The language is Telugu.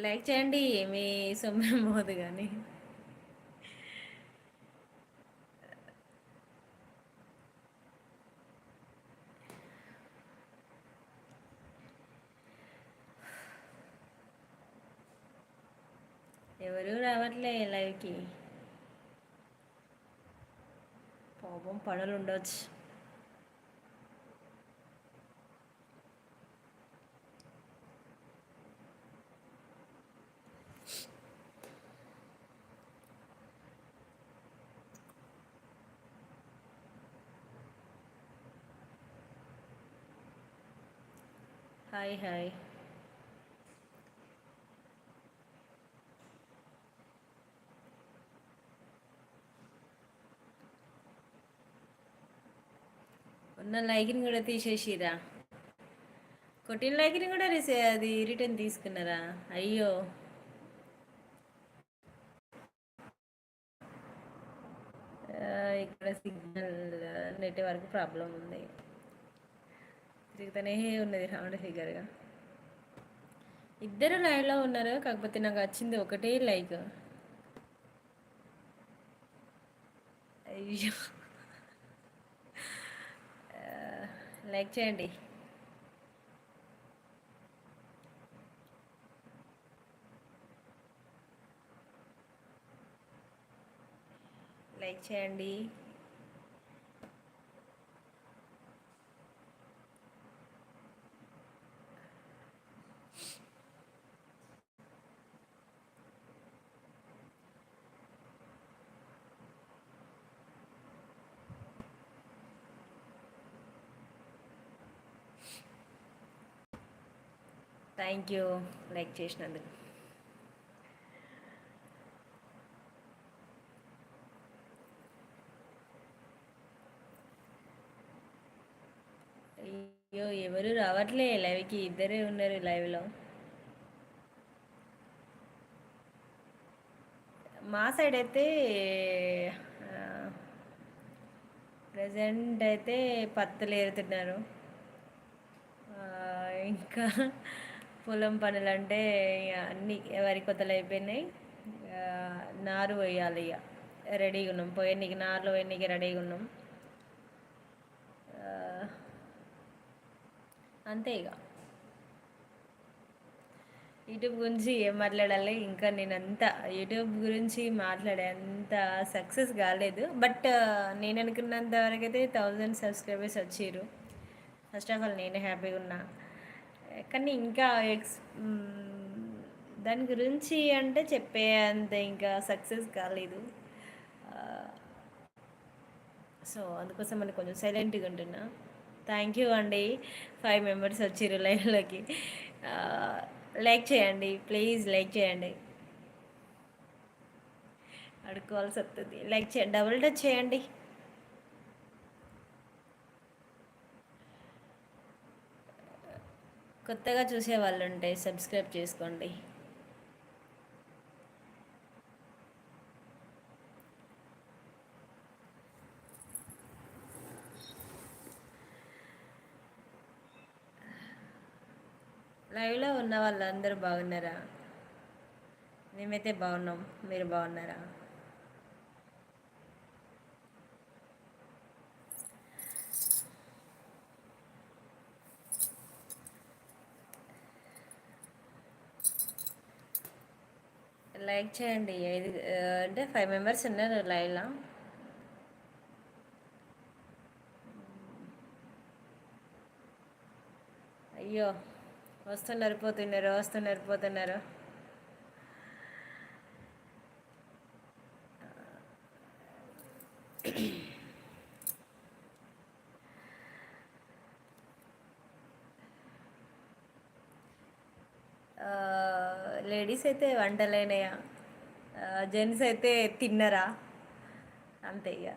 లైక్ చేయండి. మీ సొమ్మేం పోదు కానీ. ఎవరు రావట్లే లైవ్కి. పాపం పనులు ఉండొచ్చు. Hi hi. ఉన్న లైక్ని కూడా తీసేసిరా. కొట్టిన లైక్ని కూడా అది రిటర్న్ తీసుకున్నారా? అయ్యో. ఇక్కడ సిగ్నల్ నెట్వర్క్ ప్రాబ్లం ఉంది. తిరుగుతూనే ఉన్నది రౌండ్ ఫిగర్గా. ఇద్దరు లైవ్లో ఉన్నారు, కాకపోతే నాకు వచ్చింది ఒకటే లైక్. అయ్యో. లైక్ చేయండి. లైక్ చేయండి. థ్యాంక్ యూ లైక్ చేసినందుకు. అయ్యో, ఎవరు రావట్లే లైవ్కి. ఇద్దరే ఉన్నారు లైవ్లో. మా సైడ్ అయితే ప్రజెంట్ అయితే పత్తులు ఏరుతున్నారు. ఇంకా పొలం పనులు అంటే అన్నీ వరి కొత్తలు అయిపోయినాయి. నారు వేయాలి. ఇక రెడీగా ఉన్నాం, పోయనీకి నారులో పోయనీకి రెడీగా ఉన్నాం. అంతే ఇక. యూట్యూబ్ గురించి ఏం మాట్లాడాలి, ఇంకా నేను అంత యూట్యూబ్ గురించి మాట్లాడే అంత సక్సెస్ కాలేదు. బట్ నేను అనుకున్నంత వరకు అయితే 1000 సబ్స్క్రైబర్స్ వచ్చారు. ఫస్ట్ ఆఫ్ ఆల్ నేనే హ్యాపీగా ఉన్నా. కానీ ఇంకా దాని గురించి అంటే చెప్పే అంత ఇంకా సక్సెస్ కాలేదు. సో అందుకోసం అని కొంచెం సైలెంట్గా ఉంటున్నా. థ్యాంక్ యూ అండి. 5 మెంబర్స్ వచ్చారు లైవ్లోకి. లైక్ చేయండి ప్లీజ్, లైక్ చేయండి. అడుక్కోవాల్సి వస్తుంది. లైక్ చేయండి, డబుల్ టచ్ చేయండి. కొత్తగా చూసే వాళ్ళు ఉంటే సబ్స్క్రైబ్ చేసుకోండి. లైవ్లో ఉన్న వాళ్ళందరూ బాగున్నారా? మేమైతే బాగున్నాం. మీరు బాగున్నారా? లైక్ చేయండి. అంటే 5 మెంబర్స్ ఉన్నారు లైవ్లో. అయ్యో, వస్తున్నారు పోతున్నారు. లేడీస్ అయితే వంటలైనయా, జెంట్స్ అయితే తిన్నరా, అంతే ఇక.